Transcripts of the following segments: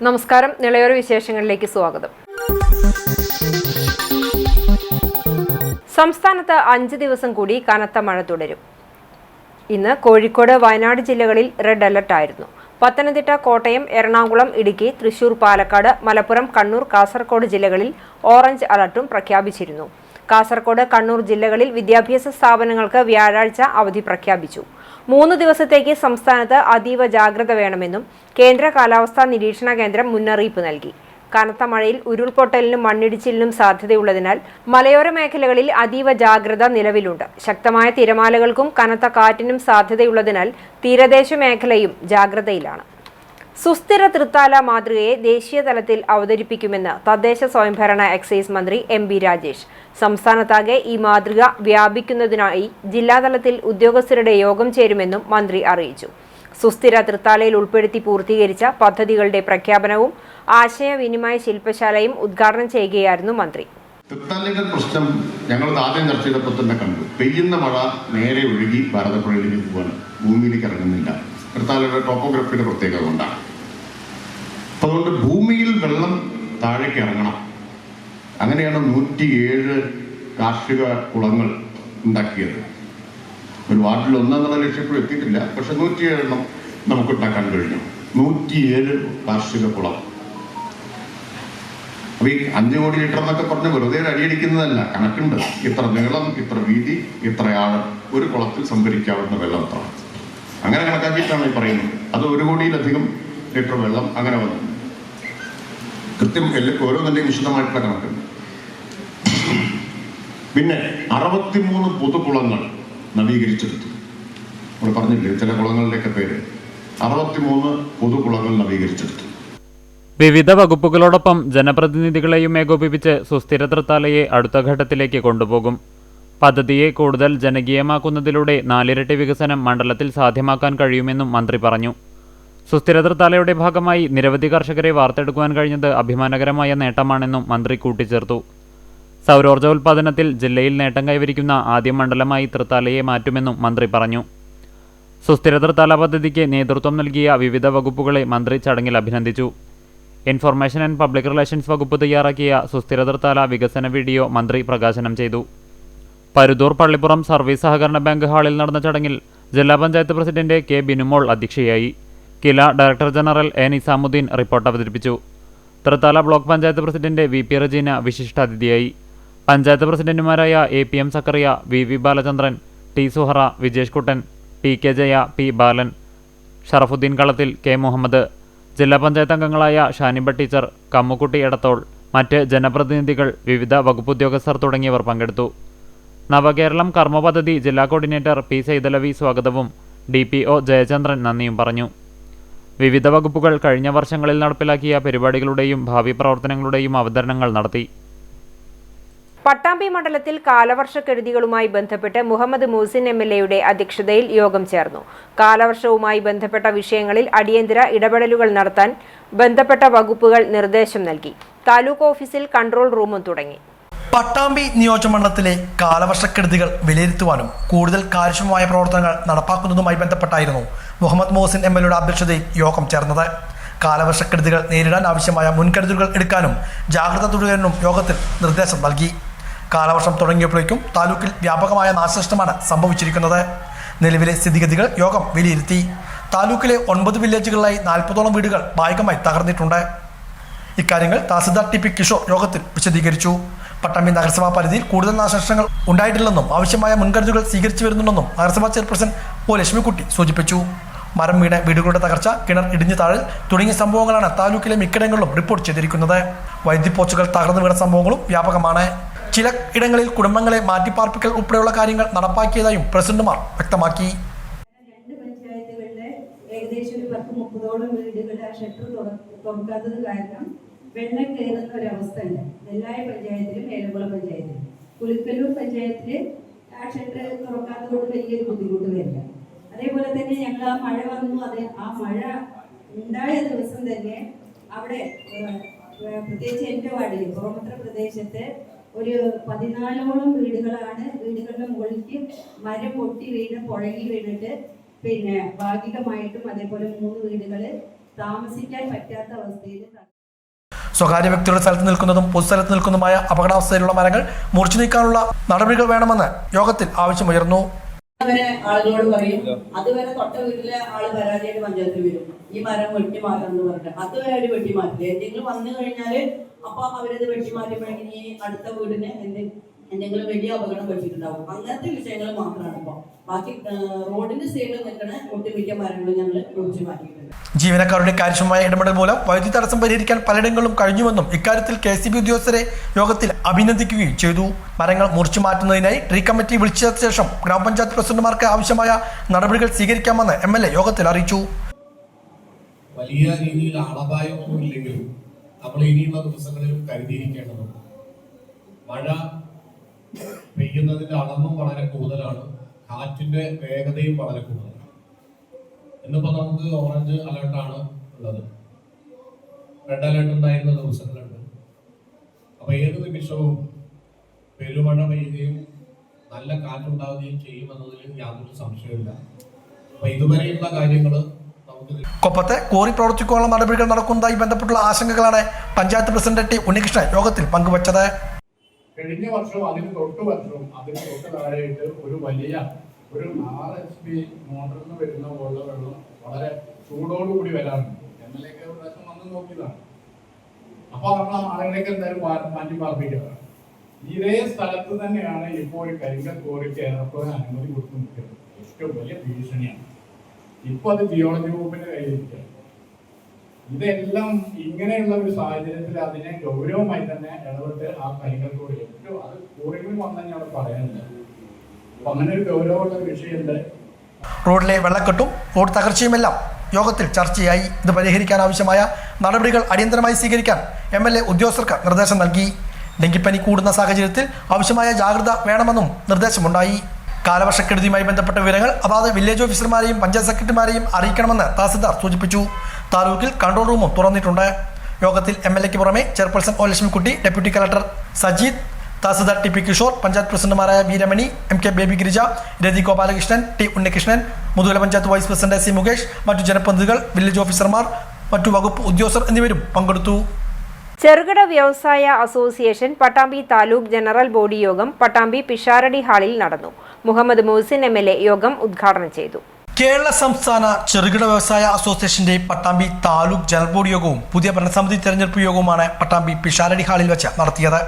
നമസ്കാരം. നിളയോര വിശേഷങ്ങളിലേക്ക് സ്വാഗതം. സംസ്ഥാനത്ത് 5 ദിവസം കൂടി കനത്ത മഴ തുടരും. ഇന്ന് കോഴിക്കോട്, വയനാട് ജില്ലകളിൽ റെഡ് അലർട്ട് ആയിരുന്നു. പത്തനംതിട്ട, കോട്ടയം, എറണാകുളം, ഇടുക്കി, തൃശൂർ, പാലക്കാട്, മലപ്പുറം, കണ്ണൂർ, കാസർഗോഡ് ജില്ലകളിൽ ഓറഞ്ച് അലർട്ടും പ്രഖ്യാപിച്ചിരുന്നു. കാസർഗോഡ്, കണ്ണൂർ ജില്ലകളിൽ വിദ്യാഭ്യാസ സ്ഥാപനങ്ങൾക്ക് വ്യാഴാഴ്ച അവധി പ്രഖ്യാപിച്ചു. 3 ദിവസത്തേക്ക് സംസ്ഥാനത്ത് അതീവ ജാഗ്രത വേണമെന്നും കേന്ദ്ര കാലാവസ്ഥാ നിരീക്ഷണ കേന്ദ്രം മുന്നറിയിപ്പ് നൽകി. കനത്ത മഴയിൽ ഉരുൾപൊട്ടലിനും മണ്ണിടിച്ചിലിനും സാധ്യതയുള്ളതിനാൽ മലയോര മേഖലകളിൽ അതീവ ജാഗ്രത നിലവിലുണ്ട്. ശക്തമായ തിരമാലകൾക്കും കനത്ത കാറ്റിനും സാധ്യതയുള്ളതിനാൽ തീരദേശ മേഖലയും ജാഗ്രതയിലാണ്. സുസ്ഥിര തൃത്താല മാതൃകയെ ദേശീയ തലത്തിൽ അവതരിപ്പിക്കുമെന്ന് തദ്ദേശ സ്വയംഭരണ എക്സൈസ് മന്ത്രി എം.ബി. രാജേഷ്. സംസ്ഥാനത്താകെ ഈ മാതൃക വ്യാപിക്കുന്നതിനായി ജില്ലാതലത്തിൽ ഉദ്യോഗസ്ഥരുടെ യോഗം ചേരുമെന്നും മന്ത്രി അറിയിച്ചു. സുസ്ഥിര തൃത്താലയിൽ ഉൾപ്പെടുത്തി പൂർത്തീകരിച്ച പദ്ധതികളുടെ പ്രഖ്യാപനവും ആശയവിനിമയ ശില്പശാലയും ഉദ്ഘാടനം ചെയ്യുകയായിരുന്നു മന്ത്രി. തൃത്താലയുടെ പ്രശ്നം ഞങ്ങൾ ആദ്യം ചർച്ച ചെയ്തപ്പോൾ തന്നെ കണ്ടു. പെയ്യുന്ന മഴ നേരെ ഒഴുകി ഭാരതപ്പുഴയിലേക്ക് പോവാണ്, ഭൂമിയിലേക്ക് ഇറങ്ങുന്നില്ല. തൃത്താലയുടെ ടോപ്പോഗ്രഫിയുടെ പ്രത്യേകത കൊണ്ടാണ്. അതുകൊണ്ട് ഭൂമിയിൽ വെള്ളം താഴേക്ക് ഇറങ്ങണം. അങ്ങനെയാണ് 107 കാർഷിക കുളങ്ങൾ ഉണ്ടാക്കിയത്. ഒരു വാർഡിൽ 1 എന്നുള്ള ലക്ഷ്യത്തിൽ എത്തിയിട്ടില്ല, പക്ഷെ 107 നമുക്ക് ഉണ്ടാക്കാൻ കഴിഞ്ഞു. 107 കാർഷിക കുളം. അപ്പൊ ഈ 5 കോടി ലിറ്റർ എന്നൊക്കെ പറഞ്ഞ് വെറുതെ അടിയടിക്കുന്നതല്ല, കണക്കുണ്ട്. ഇത്ര നീളം, ഇത്ര വീതി, ഇത്ര ആഴം, ഒരു കുളത്തിൽ സംഭരിക്കാവുന്ന വെള്ളം എത്ര, അങ്ങനെ കണക്കാക്കിയിട്ടാണ് ഈ പറയുന്നത്. അത് 1 കോടിയിലധികം ലിറ്റർ വെള്ളം അങ്ങനെ വന്നു. കൃത്യം ഓരോന്നിന്റെയും വിശദമായിട്ടുള്ള കണക്കുണ്ട്. പിന്നെ 63 പൊതുകുളങ്ങൾ നവീകരിച്ചെടുത്തു. നമ്മൾ പറഞ്ഞില്ലേ ചില കുളങ്ങളുടെയൊക്കെ പേര്. 63 പൊതുകുളങ്ങൾ നവീകരിച്ചെടുത്തു. വിവിധ വകുപ്പുകളോടൊപ്പം ജനപ്രതിനിധികളെയും ഏകോപിപ്പിച്ച് സുസ്ഥിര തൃത്താലയെ അടുത്ത ഘട്ടത്തിലേക്ക് കൊണ്ടുപോകും. പദ്ധതിയെ കൂടുതൽ ജനകീയമാക്കുന്നതിലൂടെ 4 ഇരട്ടി വികസനം മണ്ഡലത്തിൽ സാധ്യമാക്കാൻ കഴിയുമെന്നും മന്ത്രി പറഞ്ഞു. സുസ്ഥിര തൃത്താലയുടെ ഭാഗമായി നിരവധി കർഷകരെ വാർത്തെടുക്കുവാൻ കഴിഞ്ഞത് അഭിമാനകരമായ നേട്ടമാണെന്നും മന്ത്രി കൂട്ടിച്ചേർത്തു. സൗരോർജ്ജ ഉൽപ്പാദനത്തിൽ ജില്ലയിൽ നേട്ടം കൈവരിക്കുന്ന ആദ്യ മണ്ഡലമായി തൃത്താലയെ മാറ്റുമെന്നും മന്ത്രി പറഞ്ഞു. സുസ്ഥിര തൃത്താല പദ്ധതിക്ക് നേതൃത്വം നൽകിയ വിവിധ വകുപ്പുകളെ മന്ത്രി ചടങ്ങിൽ അഭിനന്ദിച്ചു. ഇൻഫർമേഷൻ ആൻഡ് പബ്ലിക് റിലേഷൻസ് വകുപ്പ് തയ്യാറാക്കിയ സുസ്ഥിര തൃത്താല വികസന വീഡിയോ മന്ത്രി പ്രകാശനം ചെയ്തു. പരുതൂർ പള്ളിപ്പുറം സർവീസ് സഹകരണ ബാങ്ക് ഹാളിൽ നടന്ന ചടങ്ങിൽ ജില്ലാ പഞ്ചായത്ത് പ്രസിഡന്റ് കെ ബിനുമോൾ അധ്യക്ഷയായി. Kila director general A Nizamuddin report അവതരിപ്പിച്ചു. Thrithala block panchayat president V P Rajeena വിശിഷ്ടാതിഥിയായി. പഞ്ചായത്ത് പ്രസിഡന്റുമാരായ APM. Sakkariya, V Balachandran, T Suhara, Vijesh Kuttan, TK. Jaya, P Balan, Sharafuddin Kalathil, K Muhammad, ജില്ലാ പഞ്ചായത്ത് അംഗങ്ങളായ ഷാനിബ ടീച്ചർ, കമ്മുക്കുട്ടി എടത്തോൾ, മറ്റ് ജനപ്രതിനിധികൾ, വിവിധ വകുപ്പുദ്യോഗസ്ഥർ തുടങ്ങിയവർ പങ്കെടുത്തു. നവകേരളം കർമ്മ പദ്ധതി ജില്ലാ കോർഡിനേറ്റർ പി സൈദലവി സ്വാഗതവും DPO ജയചന്ദ്രൻ നന്ദിയും പറഞ്ഞു. വിവിധ വകുപ്പുകൾ കഴിഞ്ഞ വർഷങ്ങളിൽ നടപ്പിലാക്കിയ പരിപാടികളുടെയും ഭാവി പ്രവർത്തനങ്ങളുടെയും അവതരണങ്ങൾ നടത്തി. പട്ടാമ്പി മണ്ഡലത്തിൽ കാലവർഷക്കെടുതികളുമായി ബന്ധപ്പെട്ട് മുഹമ്മദ് മൂസിൻ MLA അധ്യക്ഷതയിൽ യോഗം ചേർന്നു. കാലവർഷവുമായി ബന്ധപ്പെട്ട വിഷയങ്ങളിൽ അടിയന്തര ഇടപെടലുകൾ നടത്താൻ ബന്ധപ്പെട്ട വകുപ്പുകൾ നിർദ്ദേശം നൽകി. താലൂക്ക് ഓഫീസിൽ കൺട്രോൾ റൂമും തുടങ്ങി. പട്ടാമ്പി നിയോജകമണ്ഡലത്തിലെ കാലവർഷക്കെടുതികൾ വിലയിരുത്തുവാനും കൂടുതൽ കാര്യക്ഷമമായ പ്രവർത്തനങ്ങൾ നടപ്പാക്കുന്നതുമായി ബന്ധപ്പെട്ടായിരുന്നു മുഹമ്മദ് മൂസിൻ MLA അധ്യക്ഷതയിൽ യോഗം ചേർന്നത്. കാലവർഷക്കെടുതികൾ നേരിടാൻ ആവശ്യമായ മുൻകരുതലുകൾ എടുക്കാനും ജാഗ്രത തുടരാനും യോഗത്തിൽ നിർദ്ദേശം നൽകി. കാലവർഷം തുടങ്ങിയപ്പോഴേക്കും താലൂക്കിൽ വ്യാപകമായ നാശനഷ്ടമാണ് സംഭവിച്ചിരിക്കുന്നത്. നിലവിലെ സ്ഥിതിഗതികൾ യോഗം വിലയിരുത്തി. താലൂക്കിലെ 9 വില്ലേജുകളിലായി 40ഓളം വീടുകൾ ഭാഗികമായി തകർന്നിട്ടുണ്ട്. ഇക്കാര്യങ്ങൾ തഹസിൽദാർ ടി.പി. കിഷോർ യോഗത്തിൽ വിശദീകരിച്ചു. പട്ടാമ്പി നഗരസഭാ പരിധിയിൽ കൂടുതൽ നാശനഷ്ടങ്ങൾ ഉണ്ടായിട്ടില്ലെന്നും ആവശ്യമായ മുൻകരുതലുകൾ സ്വീകരിച്ചു വരുന്നുണ്ടെന്നും നഗരസഭാ ചെയർപേഴ്സൺ ഒ. ലക്ഷ്മിക്കുട്ടി സൂചിപ്പിച്ചു. മരം വീണ് വീടുകളുടെ തകർച്ച, കിണർ ഇടിഞ്ഞു താഴൽ തുടങ്ങിയ സംഭവങ്ങളാണ് താലൂക്കിലെ മിക്കയിടങ്ങളിലും റിപ്പോർട്ട് ചെയ്തിരിക്കുന്നത്. വൈദ്യുതിപ്പോച്ചുകൾ തകർന്നു വീണ സംഭവങ്ങളും വ്യാപകമാണ്. ചില ഇടങ്ങളിൽ കുടുംബങ്ങളെ മാറ്റിപ്പാർപ്പിക്കൽ ഉൾപ്പെടെയുള്ള കാര്യങ്ങൾ നടപ്പാക്കിയതായും പ്രസിഡന്റുമാർ വ്യക്തമാക്കി. 2 പഞ്ചായത്തുകളിലെ ഏകദേശം 10-30ഓളം വീടുകളുടെ ഷട്ടർ തുറക്കാത്തത് കാരണം വെള്ളം കയറുന്ന ഒരവസ്ഥ ഉണ്ട്. നെല്ലായ പഞ്ചായത്തിലും ഏലംകുളം പഞ്ചായത്തിലും. കുലുക്കല്ലൂർ പഞ്ചായത്തിൽ ആ ഷട്ടർ തുറക്കാത്തത് കൊണ്ട് വലിയൊരു ബുദ്ധിമുട്ട് വരില്ല. അതേപോലെ തന്നെ ഞങ്ങൾ ആ മഴ വന്നു, ആ മഴ ഉണ്ടായ ദിവസം തന്നെ അവിടെ പ്രത്യേകിച്ച് എൻ്റെ വാർഡിൽ പുറമത്ര പ്രദേശത്ത് ഒരു 14ഓളം വീടുകളാണ്. വീടുകളുടെ മുകളിലേക്ക് മരം പൊട്ടി വീണ് പുഴങ്ങി വീണിട്ട് ഭാഗികമായിട്ടും അതേപോലെ 3 വീടുകൾ താമസിക്കാൻ പറ്റാത്ത അവസ്ഥയിൽ സ്വകാര്യ വ്യക്തികളുടെ സ്ഥലത്ത് നിൽക്കുന്നതും പൊതുസ്ഥലത്ത് നിൽക്കുന്നതുമായ അപകടാവസ്ഥയിലുള്ള മരങ്ങൾ മുറിച്ചു നീക്കാനുള്ള നടപടികൾ വേണമെന്ന് യോഗത്തിൽ ആവശ്യമുയർന്നു. അതുവരെ ആളുകളോട് പറയും, അതുവരെ തൊട്ട വീട്ടിലെ ആള് പരാതിയായിട്ട് പഞ്ചായത്തിൽ വരും, ഈ മരം വെട്ടിമാറ്റണം എന്ന് പറഞ്ഞിട്ട് അതുവരെ അവര് വെട്ടിമാറ്റില്ല. എന്തെങ്കിലും വന്നു കഴിഞ്ഞാല് അപ്പൊ അവരത് വെട്ടിമാറ്റുമ്പോഴേക്കും ഈ അടുത്ത വീടിന് എന്തെങ്കിലും വലിയ അപകടം പറ്റിയിട്ടുണ്ടാവും. അങ്ങനത്തെ വിഷയങ്ങൾ മാത്രമാണ് ഇപ്പൊ. ബാക്കി റോഡിന്റെ സൈഡിൽ നിൽക്കുന്ന ഒട്ടുമിക്ക മരങ്ങളും ഞങ്ങൾ മുറിച്ചു മാറ്റിയിട്ടുണ്ട്. ജീവനക്കാരുടെ കാര്യക്ഷമമായ ഇടപെടൽ മൂലം വൈദ്യുതി തടസ്സം പരിഹരിക്കാൻ പലയിടങ്ങളിലും കഴിഞ്ഞുവെന്നും ഇക്കാര്യത്തിൽ KCB ഉദ്യോഗസ്ഥരെ യോഗത്തിൽ അഭിനന്ദിക്കുകയും ചെയ്തു. മരങ്ങൾ മുറിച്ചു മാറ്റുന്നതിനായി ട്രീ കമ്മിറ്റി വിളിച്ചു ചേർത്ത ശേഷം ഗ്രാമപഞ്ചായത്ത് പ്രസിഡന്റുമാർക്ക് ആവശ്യമായ നടപടികൾ സ്വീകരിക്കാമെന്ന് MLA യോഗത്തിൽ അറിയിച്ചു. വലിയ രീതിയിൽ ആളപായമൊന്നും ഇല്ലെങ്കിലും നമ്മൾ ഇനിയുള്ള ദിവസങ്ങളിൽ കരുതിയിരിക്കേണ്ടതുണ്ട്. മഴ പെയ്യുന്നതിന്റെ അളവും വളരെ കൂടുതലാണ്, കാറ്റിന്റെ വേഗതയും വളരെ കൂടുതലാണ്. ഇന്നിപ്പോ നമുക്ക് ഓറഞ്ച് അലേർട്ടാണ് ഉള്ളത്, റെഡ് അലേർട്ട് ഉണ്ടായിരുന്ന ദിവസങ്ങളുണ്ട്. അപ്പൊ ഏത് നിമിഷവും പെരുമഴ പെയ്യുകയും നല്ല കാറ്റുണ്ടാവുകയും ചെയ്യുമെന്നതിൽ യാതൊരു സംശയമില്ല. അപ്പൊ ഇതുവരെയുള്ള കാര്യങ്ങൾ കൊപ്പത്തെ കോറി പ്രവർത്തിക്കാനുള്ള നടപടികൾ നടക്കുന്നതായി ബന്ധപ്പെട്ടുള്ള ആശങ്കകളാണ് പഞ്ചായത്ത് പ്രസിഡന്റ് T ഉണ്ണികൃഷ്ണൻ യോഗത്തിൽ പങ്കുവച്ചത്. കഴിഞ്ഞ വർഷവും അതിന് തൊട്ട് വർഷവും അതിന് തൊട്ട് താഴെയായിട്ട് ഒരു 6 HP മോട്ടറിൽ നിന്ന് വരുന്ന വെള്ളം വളരെ ചൂടോടുകൂടി വരാറുണ്ട്. MLA ഒരു പ്രാവശ്യം വന്ന് നോക്കിയതാണ്. അപ്പൊ നമ്മൾ ആളുകളേക്ക് എന്തായാലും മാറ്റി പാർപ്പിക്കുന്നതാണ്. ഇതേ സ്ഥലത്ത് തന്നെയാണ് ഇപ്പോൾ ഈ കരിങ്കൽ കോറിക്ക് ഏർപ്പെടാൻ അനുമതി കൊടുത്തു നിൽക്കുന്നത്. ഏറ്റവും വലിയ ഭീഷണിയാണ്. ഇപ്പൊ അത് ജിയോളജി വകുപ്പിന്റെ കയ്യിലിരിക്കുകയാണ്. ഇതെല്ലാം ഇങ്ങനെയുള്ള ഒരു സാഹചര്യത്തിൽ അതിനെ ഗൗരവമായി തന്നെ ഇടപെട്ട് ആ കരിങ്കൽ കോറി ഏറ്റവും അത് കോറിയിൽ വന്നെങ്കിൽ അവിടെ പറയാനില്ല. അപ്പൊ അങ്ങനെ ഒരു ഗൗരവമുള്ള വിഷയമുണ്ട്. റോഡിലെ വെള്ളക്കെട്ടും റോഡ് തകർച്ചയുമെല്ലാം യോഗത്തിൽ ചർച്ചയായി. ഇത് പരിഹരിക്കാൻ ആവശ്യമായ നടപടികൾ അടിയന്തരമായി സ്വീകരിക്കാൻ MLA ഉദ്യോഗസ്ഥർക്ക് നിർദ്ദേശം നൽകി. ഡെങ്കിപ്പനി കൂടുന്ന സാഹചര്യത്തിൽ ആവശ്യമായ ജാഗ്രത വേണമെന്നും നിർദ്ദേശമുണ്ടായി. കാലവർഷക്കെടുതിയുമായി ബന്ധപ്പെട്ട വിവരങ്ങൾ അതാത് വില്ലേജ് ഓഫീസർമാരെയും പഞ്ചായത്ത് സെക്രട്ടറിമാരെയും അറിയിക്കണമെന്ന് തഹസിൽദാർ സൂചിപ്പിച്ചു. താലൂക്കിൽ കൺട്രോൾ റൂമും തുറന്നിട്ടുണ്ട്. യോഗത്തിൽ MLAക്ക് പുറമെ chairperson O Lakshmikutty, deputy collector Sajeed, tahsildar TP Kishore, panchayat പ്രസിഡന്റുമാരായ Veeramani, MK Baby Girija, Rathi Gopalakrishnan, T Unnikrishnan, Muthukala panchayat vice president C Mukesh, മറ്റു ജനപ്രതിനിധികൾ, വില്ലേജ് ഓഫീസർമാർ, മറ്റു വകുപ്പ് ഉദ്യോഗസ്ഥർ എന്നിവരും പങ്കെടുത്തു. ചെറുകിട വ്യവസായ association Pattambi taluk general body യോഗം പട്ടാമ്പി പിഷാരടി ഹാളിൽ നടന്നു. മുഹമ്മദ് മോസിൻ MLA യോഗം ഉദ്ഘാടനം ചെയ്തു. കേരള സംസ്ഥാന ചെറുകിട വ്യവസായ അസോസിയേഷന്റെ പട്ടാമ്പി താലൂക്ക് ജനറൽ ബോഡി യോഗവും പുതിയ ഭരണസമിതി തെരഞ്ഞെടുപ്പ് യോഗവുമാണ് പട്ടാമ്പി പിഷാരടി ഹാളിൽ വെച്ച് നടത്തിയത്.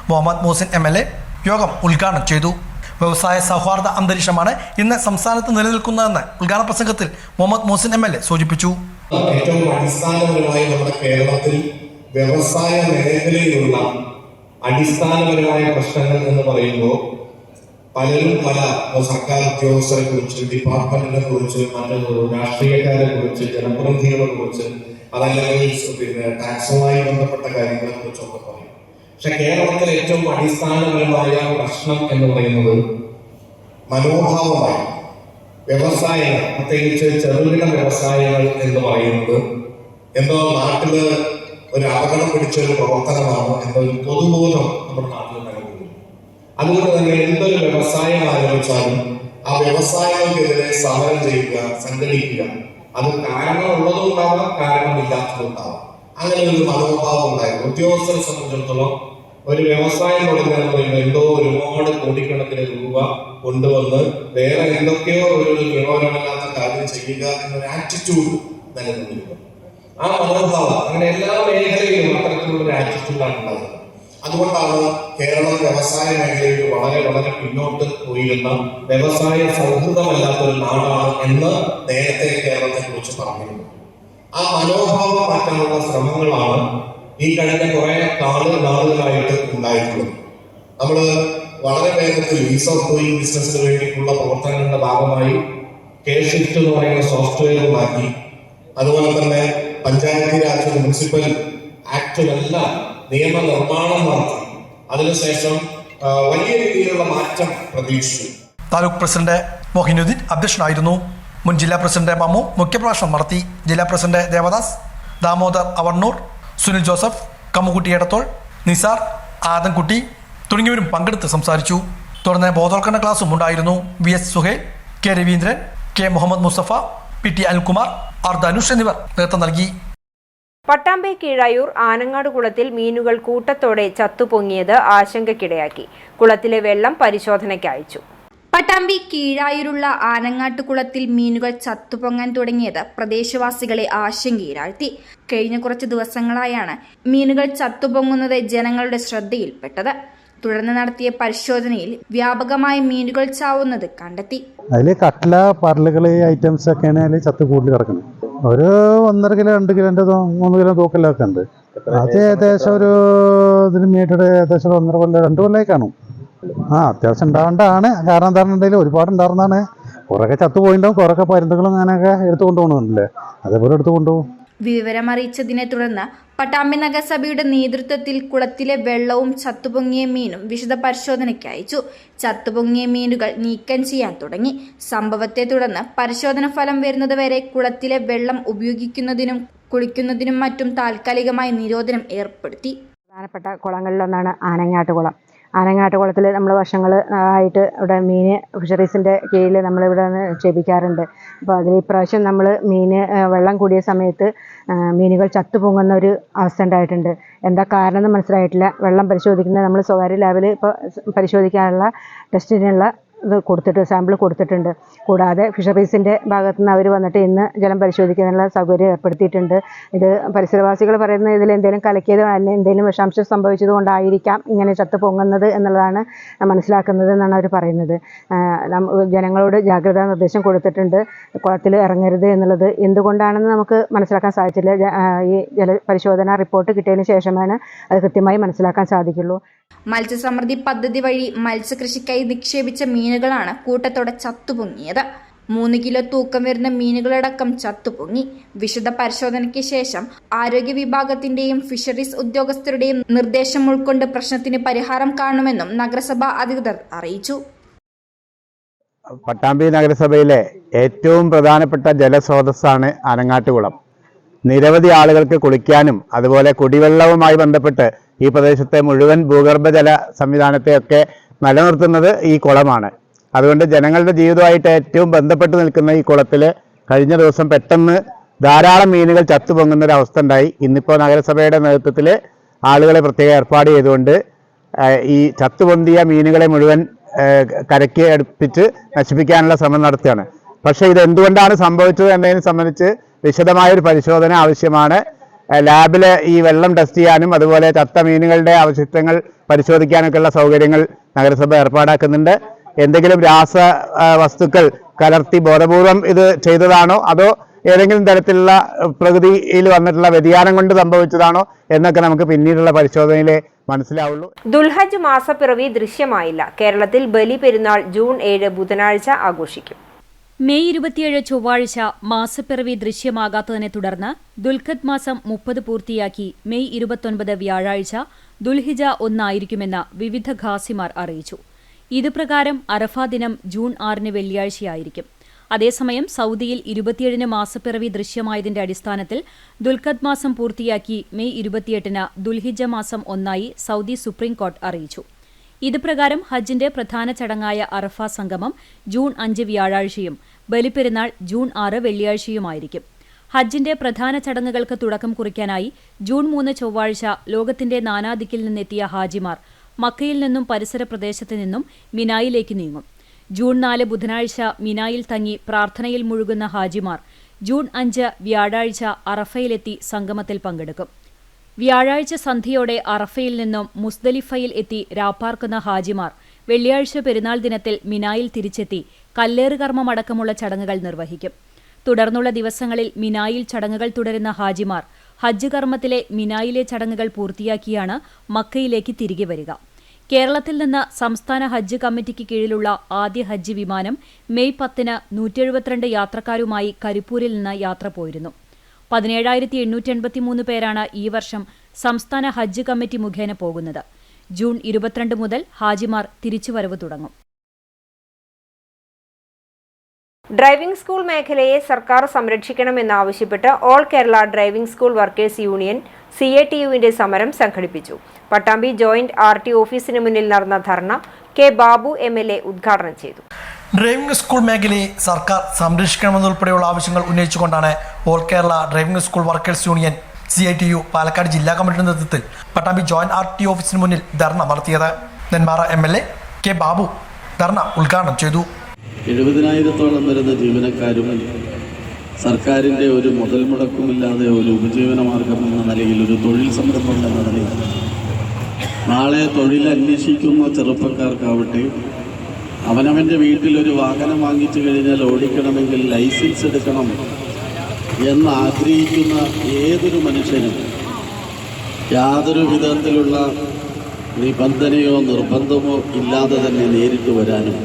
മുഹമ്മദ് മോസിൻ MLA യോഗം ഉദ്ഘാടനം ചെയ്തു. വ്യവസായ സൗഹാർദ്ദ അന്തരീക്ഷമാണ് ഇന്ന് സംസ്ഥാനത്ത് നിലനിൽക്കുന്നതെന്ന് ഉദ്ഘാടന പ്രസംഗത്തിൽ മുഹമ്മദ് മോസിൻ MLA സൂചിപ്പിച്ചു. ഏറ്റവും അടിസ്ഥാനപരമായി നമ്മുടെ കേരളത്തിൽ വ്യവസായ മേഖലയിലുള്ള അടിസ്ഥാനപരമായ പ്രശ്നങ്ങൾ എന്ന് പറയുമ്പോൾ പലരും പല സർക്കാർ ഉദ്യോഗസ്ഥരെ കുറിച്ച്, ഡിപ്പാർട്ട്മെന്റിനെ കുറിച്ച്, മറ്റു രാഷ്ട്രീയക്കാരെ കുറിച്ച്, ജനപ്രതിനിധികളെ കുറിച്ച്, അതല്ലെങ്കിൽ ടാക്സുമായി ബന്ധപ്പെട്ട കാര്യങ്ങളെ കുറിച്ചൊക്കെ പറയും. പക്ഷെ കേരളത്തിലെ ഏറ്റവും അടിസ്ഥാനപരമായ പ്രശ്നം എന്ന് പറയുന്നത് മനോഭാവമായി വ്യവസായങ്ങൾ, പ്രത്യേകിച്ച് ചെറുകിട വ്യവസായങ്ങൾ എന്ന് പറയുന്നത് എന്തോ നാട്ടില് ഒരു അപകടം പിടിച്ചൊരു പ്രവർത്തനമാണ് എന്നൊരു പൊതുബോധം നമ്മുടെ നാട്ടിൽ നിലനിൽക്കുന്നു. അതുകൊണ്ട് തന്നെ എന്തൊരു വ്യവസായം ആരംഭിച്ചാലും ആ വ്യവസായങ്ങൾക്കെതിരെ സമരം ചെയ്യുക, സംഘടിക്കുക, അത് കാരണമുള്ളതും ഉണ്ടാവാം, കാരണമില്ലാത്തതും ഉണ്ടാവാം. അങ്ങനെ ഒരു മനോഭാവം ഉണ്ടായിരുന്നു. ഉദ്യോഗസ്ഥരെ സംബന്ധിച്ചിടത്തോളം ഒരു വ്യവസായം തുടങ്ങുക എന്ന് പറയുമ്പോൾ എന്തോ ഒരുപാട് കോടിക്കണക്കിന് രൂപ കൊണ്ടുവന്ന് വേറെ എന്തൊക്കെയോ ഒരു നിയമപരമല്ലാത്ത കാര്യം ചെയ്യുക എന്നൊരു ആറ്റിറ്റ്യൂഡ് നിലനിന്നിരുന്നു. ആ മനോഭാവം അങ്ങനെ എല്ലാ മേഖലയിലും അത്തരത്തിലുള്ള ഒരു ആറ്റിറ്റ്യൂഡാണ് ഉണ്ടാകുന്നത്. അതുകൊണ്ടാണ് കേരളം വ്യവസായ മേഖലയിൽ വളരെ വളരെ പിന്നോട്ട് പോയിരുന്ന വ്യവസായ സൗഹൃദമല്ലാത്തൊരു നാടാണ് എന്ന് നേരത്തെ കേരളത്തെ കുറിച്ച് പറഞ്ഞിരുന്നു. ആ മനോഭാവം മാറ്റാനുള്ള ശ്രമങ്ങളാണ് ഈ കഴിഞ്ഞ കുറെ നാളുകളായിട്ട് ഉണ്ടായിട്ടുള്ളത്. നമ്മൾ വളരെ വേഗത്തിൽ ഈസ് ഓഫ് ഡൂയിങ് ബിസിനസിന് വേണ്ടിയിട്ടുള്ള പ്രവർത്തനങ്ങളുടെ ഭാഗമായി K-Shift എന്ന് പറയുന്ന സോഫ്റ്റ്വെയർ മാറ്റി, അതുപോലെ തന്നെ പഞ്ചായത്തി രാജ് മുനിസിപ്പൽ ആക്ടിലെല്ലാം നിയമനിർമ്മാണം നടത്തി. അതിനുശേഷം വലിയ രീതിയിലുള്ള മാറ്റം പ്രതീക്ഷിച്ചു. താലൂക്ക് പ്രസിഡന്റ് മൊഹിനുദ്ദീൻ അധ്യക്ഷനായിരുന്നു. മുൻ ജില്ലാ പ്രസിഡന്റ് മമ്മു മുഖ്യപ്രഭാഷണം നടത്തി. ജില്ലാ പ്രസിഡന്റ് ദേവദാസ്, ദാമോദർ അവണ്ണൂർ, സുനിൽ ജോസഫ്, കമ്മുകുട്ടി എടത്തോൾ, നിസാർ, ആദംകുട്ടി തുടങ്ങിയവരും പങ്കെടുത്ത് സംസാരിച്ചു. തുടർന്ന് ബോധവൽക്കരണ ക്ലാസും ഉണ്ടായിരുന്നു. VS Suhail, K Raveendran, K Muhammad Mustafa, PT Anilkumar, R Dhanush എന്നിവർ നേതൃത്വം നൽകി. പട്ടാമ്പി കീഴായൂർ ആനങ്ങാട് കുളത്തിൽ മീനുകൾ കൂട്ടത്തോടെ ചത്തുപൊങ്ങിയത് ആശങ്കയ്ക്കിടയാക്കി. കുളത്തിലെ വെള്ളം പരിശോധനയ്ക്ക് അയച്ചു. പട്ടാമ്പി കീഴായൂരുള്ള ആനങ്ങാട്ടുകുളത്തിൽ മീനുകൾ ചത്തുപൊങ്ങാൻ തുടങ്ങിയത് പ്രദേശവാസികളെ ആശങ്കയിലാഴ്ത്തി. കഴിഞ്ഞ കുറച്ച് ദിവസങ്ങളായാണ് മീനുകൾ ചത്തുപൊങ്ങുന്നത് ജനങ്ങളുടെ ശ്രദ്ധയിൽപ്പെട്ടത്. തുടർന്ന് നടത്തിയ പരിശോധനയിൽ വ്യാപകമായി മീനുകൾ ചാവുന്നത് കണ്ടെത്തി. അതിൽ കട്ട്ല, പരലുകൾ ഐറ്റംസ് ഒക്കെയാണ് അതിൽ ചത്ത് കൂടുതൽ കിടക്കുന്നത്. ഒരു 1.5 കിലോ 2 കിലോന്റെ 3 കിലോ തൂക്കലൊക്കെ ഉണ്ട്. അത് ഏകദേശം ഒരു ഇതിന് മീറ്റർ ഏകദേശം 1.5 കൊല്ലം 2 കൊല്ലമായി കാണും. അത്യാവശ്യം ഉണ്ടാവേണ്ടതാണ്. കാരണം എന്താണെന്നുണ്ടെങ്കിൽ ഒരുപാട് ഉണ്ടായിരുന്നതാണ്. കുറേയൊക്കെ ചത്തുപോയിട്ടുണ്ടാവും, കുറേയൊക്കെ പരുന്തുകളും അങ്ങനെയൊക്കെ എടുത്തു കൊണ്ടുപോകണമെന്നില്ലേ, അതേപോലെ എടുത്തു കൊണ്ടുപോകും. വിവരമറിയിച്ചതിനെ തുടർന്ന് പട്ടാമ്പി നഗരസഭയുടെ നേതൃത്വത്തിൽ കുളത്തിലെ വെള്ളവും ചത്തുപൊങ്ങിയ മീനും വിശദ പരിശോധനയ്ക്ക് അയച്ചു. ചത്തുപൊങ്ങിയ മീനുകൾ നീക്കം ചെയ്യാൻ തുടങ്ങി. സംഭവത്തെ തുടർന്ന് പരിശോധന ഫലം വരുന്നതുവരെ കുളത്തിലെ വെള്ളം ഉപയോഗിക്കുന്നതിനും കുളിക്കുന്നതിനും മറ്റും താൽക്കാലികമായി നിരോധനം ഏർപ്പെടുത്തി. പ്രധാനപ്പെട്ട കുളങ്ങളിലൊന്നാണ് ആനങ്ങാട്ടുകുളം. ആനങ്ങാട്ടുകുളത്തിൽ നമ്മൾ വർഷങ്ങൾ ആയിട്ട് ഇവിടെ മീൻ ഫിഷറീസിൻ്റെ കീഴിൽ നമ്മളിവിടെ നിക്ഷേപിക്കാറുണ്ട്. അപ്പോൾ അതിൽ ഇപ്രാവശ്യം നമ്മൾ വെള്ളം കൂടിയ സമയത്ത് മീനുകൾ ചത്തുപൊങ്ങുന്ന ഒരു അവസ്ഥ ഉണ്ടായിട്ടുണ്ട്. എന്താ കാരണം എന്ന് മനസ്സിലായിട്ടില്ല. വെള്ളം പരിശോധിക്കുന്നത് നമ്മൾ സ്വകാര്യ ലാബിൽ ഇപ്പോൾ പരിശോധിക്കാനുള്ള ടെസ്റ്റിനുള്ള സാമ്പിൾ കൊടുത്തിട്ടുണ്ട്. കൂടാതെ ഫിഷറീസിൻ്റെ ഭാഗത്തു നിന്ന് അവർ വന്നിട്ട് ഇന്ന് ജലം പരിശോധിക്കാനുള്ള സൗകര്യം ഏർപ്പെടുത്തിയിട്ടുണ്ട്. ഇത് പരിസരവാസികൾ പറയുന്നത് ഇതിൽ എന്തെങ്കിലും കലക്കിയതോ അല്ലെങ്കിൽ എന്തെങ്കിലും വിഷാംശം സംഭവിച്ചത് കൊണ്ടായിരിക്കാം ഇങ്ങനെ ചത്തു പൊങ്ങുന്നത് എന്നുള്ളതാണ് മനസ്സിലാക്കുന്നത് എന്നാണ് അവർ പറയുന്നത്. ജനങ്ങളോട് ജാഗ്രതാ നിർദ്ദേശം കൊടുത്തിട്ടുണ്ട്. കുളത്തിൽ ഇറങ്ങരുത് എന്നുള്ളത് എന്തുകൊണ്ടാണെന്ന് നമുക്ക് മനസ്സിലാക്കാൻ സാധിച്ചില്ല. ഈ ജലപരിശോധന റിപ്പോർട്ട് കിട്ടിയതിന് ശേഷമാണ് അത് കൃത്യമായി മനസ്സിലാക്കാൻ സാധിക്കുള്ളൂ. മത്സ്യസമൃദ്ധി പദ്ധതി വഴി മത്സ്യകൃഷിക്കായി നിക്ഷേപിച്ച മീനുകളാണ് കൂട്ടത്തോടെ ചത്തുപൊങ്ങിയത്. 3 കിലോ തൂക്കം വരുന്ന മീനുകളടക്കം ചത്തുപൊങ്ങി. വിശദ പരിശോധനയ്ക്ക് ശേഷം ആരോഗ്യ വിഭാഗത്തിന്റെയും ഫിഷറീസ് ഉദ്യോഗസ്ഥരുടെയും നിർദ്ദേശം ഉൾക്കൊണ്ട് പ്രശ്നത്തിന് പരിഹാരം കാണുമെന്നും നഗരസഭാ അധികൃതർ അറിയിച്ചു. പട്ടാമ്പി നഗരസഭയിലെ ഏറ്റവും പ്രധാനപ്പെട്ട ജലസ്രോതസ്സാണ് ആനങ്ങാട്ടുകുളം. നിരവധി ആളുകൾക്ക് കുളിക്കാനും അതുപോലെ കുടിവെള്ളവുമായി ബന്ധപ്പെട്ട് ഈ പ്രദേശത്തെ മുഴുവൻ ഭൂഗർഭജല സംവിധാനത്തെയൊക്കെ നിലനിർത്തുന്നത് ഈ കുളമാണ്. അതുകൊണ്ട് ജനങ്ങളുടെ ജീവിതമായിട്ട് ഏറ്റവും ബന്ധപ്പെട്ട് നിൽക്കുന്ന ഈ കുളത്തിൽ കഴിഞ്ഞ ദിവസം പെട്ടെന്ന് ധാരാളം മീനുകൾ ചത്തുപൊങ്ങുന്നൊരവസ്ഥ ഉണ്ടായി. ഇന്നിപ്പോൾ നഗരസഭയുടെ നേതൃത്വത്തിൽ ആളുകളെ പ്രത്യേകം ഏർപ്പാട് ചെയ്തുകൊണ്ട് ഈ ചത്തുപൊന്തിയ മീനുകളെ മുഴുവൻ കരയ്ക്ക് അടുപ്പിച്ച് നശിപ്പിക്കാനുള്ള ശ്രമം നടത്തുകയാണ്. പക്ഷേ ഇത് എന്തുകൊണ്ടാണ് സംഭവിച്ചത് എന്നതിനെ സംബന്ധിച്ച് വിശദമായൊരു പരിശോധന ആവശ്യമാണ്. ലാബിൽ ഈ വെള്ളം ടെസ്റ്റ് ചെയ്യാനും അതുപോലെ ചത്ത മീനുകളുടെ അവശിഷ്ടങ്ങൾ പരിശോധിക്കാനൊക്കെയുള്ള സൗകര്യങ്ങൾ നഗരസഭ ഏർപ്പാടാക്കുന്നുണ്ട്. എന്തെങ്കിലും രാസ വസ്തുക്കൾ കലർത്തി ബോധപൂർവം ഇത് ചെയ്തതാണോ അതോ ഏതെങ്കിലും തരത്തിലുള്ള പ്രകൃതിയിൽ വന്നിട്ടുള്ള വ്യതിയാനം കൊണ്ട് സംഭവിച്ചതാണോ എന്നൊക്കെ നമുക്ക് പിന്നീടുള്ള പരിശോധനയിലെ മനസ്സിലാവുള്ളൂ. ദുൽഹജ്ജ് മാസപ്പിറവി ദൃശ്യമായില്ല. കേരളത്തിൽ ബലി പെരുന്നാൾ ജൂൺ 7 ബുധനാഴ്ച ആഘോഷിക്കും. മെയ് 27 ചൊവ്വാഴ്ച മാസപ്പിറവി ദൃശ്യമാകാത്തതിനെ തുടർന്ന് ദുൽഖദ് മാസം 30 പൂർത്തിയാക്കി മെയ് 29 വ്യാഴാഴ്ച ദുൽഹിജ 1 ആയിരിക്കുമെന്ന് വിവിധ ഖാസിമാർ അറിയിച്ചു. ഇതുപ്രകാരം അറഫ ദിനം ജൂൺ 6 വെള്ളിയാഴ്ചയായിരിക്കും. അതേസമയം സൗദിയിൽ 27 മാസപ്പിറവി ദൃശ്യമായതിന്റെ അടിസ്ഥാനത്തിൽ ദുൽഖദ് മാസം പൂർത്തിയാക്കി മെയ് 28 ദുൽഹിജ മാസം 1 സൗദി സുപ്രീം കോടതി അറിയിച്ചു. ഇതുപ്രകാരം ഹജ്ജിന്റെ പ്രധാന ചടങ്ങായ അറഫ സംഗമം ജൂൺ 5 വ്യാഴാഴ്ചയും ബലിപ്പെരുന്നാൾ ജൂൺ 6 വെള്ളിയാഴ്ചയുമായിരിക്കും. ഹജ്ജിന്റെ പ്രധാന ചടങ്ങുകൾക്ക് തുടക്കം കുറിക്കാനായി ജൂൺ 3 ചൊവ്വാഴ്ച ലോകത്തിന്റെ നാനാദിക്കിൽ നിന്നെത്തിയ ഹാജിമാർ മക്കയിൽ നിന്നും പരിസര പ്രദേശത്തു നിന്നും മിനായിലേക്ക് നീങ്ങും. ജൂൺ 4 ബുധനാഴ്ച മിനായിൽ തങ്ങി പ്രാർത്ഥനയിൽ മുഴുകുന്ന ഹാജിമാർ ജൂൺ 5 വ്യാഴാഴ്ച അറഫയിലെത്തി സംഗമത്തിൽ പങ്കെടുക്കും. വ്യാഴാഴ്ച സന്ധ്യയോടെ അറഫയിൽ നിന്നും മുസ്ദലിഫയിൽ എത്തി രാപ്പാർക്കുന്ന ഹാജിമാർ വെള്ളിയാഴ്ച പെരുന്നാൾ ദിനത്തിൽ മിനായിൽ തിരിച്ചെത്തി കല്ലേറ് കർമ്മമടക്കമുള്ള ചടങ്ങുകൾ നിർവഹിക്കും. തുടർന്നുള്ള ദിവസങ്ങളിൽ മിനായിൽ ചടങ്ങുകൾ തുടരുന്ന ഹാജിമാർ ഹജ്ജ് കർമ്മത്തിലെ മിനായിലെ ചടങ്ങുകൾ പൂർത്തിയാക്കിയാണ് മക്കയിലേക്ക് തിരികെ വരിക. കേരളത്തിൽ നിന്ന് സംസ്ഥാന ഹജ്ജ് കമ്മിറ്റിക്ക് കീഴിലുള്ള ആദ്യ ഹജ്ജ് വിമാനം മെയ് 10 172 യാത്രക്കാരുമായി കരിപ്പൂരിൽ നിന്ന് യാത്ര പോയിരുന്നു. 17,883 പേരാണ് ഈ വർഷം സംസ്ഥാന ഹജ്ജ് കമ്മിറ്റി മുഖേന പോകുന്നത്. ജൂൺ 22 മുതൽ ഹാജിമാർ തിരിച്ചുവരവ് തുടങ്ങും. ഡ്രൈവിംഗ് സ്കൂൾ മേഖലയെ സർക്കാർ സംരക്ഷിക്കണമെന്നാവശ്യപ്പെട്ട് all Kerala driving school workers union CATUവിന്റെ സമരം സംഘടിപ്പിച്ചു. പട്ടാമ്പി ജോയിന്റ് RT ഓഫീസിന് മുന്നിൽ നടന്ന ധർണ കെ ബാബു MLA ഉദ്ഘാടനം ചെയ്തു. ഡ്രൈവിംഗ് സ്കൂൾ മേഖലയെ സർക്കാർ സംരക്ഷിക്കണമെന്നുൾപ്പെടെയുള്ള ആവശ്യങ്ങൾ ഉന്നയിച്ചുകൊണ്ടാണ് all Kerala driving school workers union CITU Palakkad ജില്ലാ കമ്മിറ്റിയുടെ നേതൃത്വത്തിൽ പട്ടാമ്പി ജോയിന്റ് RTO ഓഫീസിന് മുന്നിൽ ധർണ നടത്തിയത്. Nenmara MLA K. ബാബു ധർണ ഉദ്ഘാടനം ചെയ്തു. 70,000-ഓളം വരുന്ന ജീവനക്കാരും സർക്കാരിൻ്റെ ഒരു മുതൽ മുടക്കുമില്ലാതെ ഒരു ഉപജീവന മാർഗം എന്ന നിലയിൽ, ഒരു തൊഴിൽ സംരംഭം എന്ന നിലയിൽ നാളെ തൊഴിൽ അന്വേഷിക്കുന്ന ചെറുപ്പക്കാർക്കാവട്ടെ, അവനവൻ്റെ വീട്ടിലൊരു വാഹനം വാങ്ങിച്ചു കഴിഞ്ഞാൽ ഓടിക്കണമെങ്കിൽ ലൈസൻസ് എടുക്കണം എന്ന് ആഗ്രഹിക്കുന്ന ഏതൊരു മനുഷ്യനും യാതൊരു വിധത്തിലുള്ള നിബന്ധനയോ നിർബന്ധമോ ഇല്ലാതെ തന്നെ നേരിട്ട് വരാനും,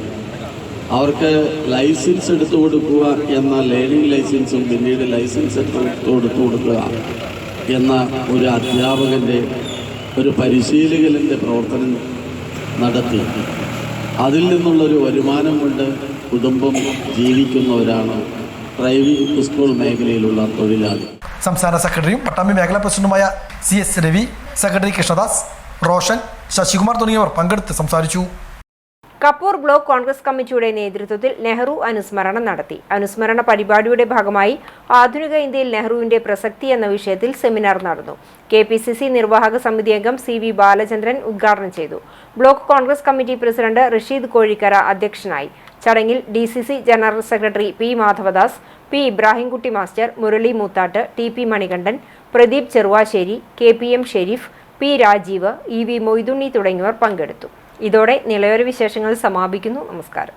അവർക്ക് ലൈസൻസ് എടുത്തു കൊടുക്കുക എന്ന ലേണിംഗ് ലൈസൻസും പിന്നീട് ലൈസൻസ് എടുത്തു കൊടുക്കുക എന്ന ഒരു അധ്യാപകൻ്റെ, ഒരു പരിശീലകൻ്റെ പ്രവർത്തനം നടത്തി അതിൽ നിന്നുള്ളൊരു വരുമാനം കൊണ്ട് കുടുംബം ജീവിക്കുന്നവരാണ് ഡ്രൈവിംഗ് സ്കൂൾ മേഖലയിലുള്ള തൊഴിലാളി. സംസ്ഥാന സെക്രട്ടറിയും പട്ടാമ്പി മേഖലാ പ്രസിഡന്റുമായ CS രവി, സെക്രട്ടറി കൃഷ്ണദാസ്, റോഷൻ, ശശികുമാർ തുടങ്ങിയവർ പങ്കെടുത്ത് സംസാരിച്ചു. കപ്പൂർ ബ്ലോക്ക് കോൺഗ്രസ് കമ്മിറ്റിയുടെ നേതൃത്വത്തിൽ നെഹ്റു അനുസ്മരണം നടത്തി. അനുസ്മരണ പരിപാടിയുടെ ഭാഗമായി ആധുനിക ഇന്ത്യയിൽ നെഹ്റുവിന്റെ പ്രസക്തി എന്ന വിഷയത്തിൽ സെമിനാർ നടന്നു. KPCC നിർവാഹക സമിതി അംഗം CV ബാലചന്ദ്രൻ ഉദ്ഘാടനം ചെയ്തു. Block Congress committee president Rasheed Kozhikkara അധ്യക്ഷനായി. ചടങ്ങിൽ DCC general secretary P. Madhavadas, P. Ibrahimkutty master, Murali Moothattu, TP Manikandan, Pradeep Cheruvassery, KPM Shareef, P. Rajeev, EV Moythunni തുടങ്ങിയവർ പങ്കെടുത്തു. ഇതോടെ നിലയോര വിശേഷങ്ങൾ സമാപിക്കുന്നു. നമസ്കാരം.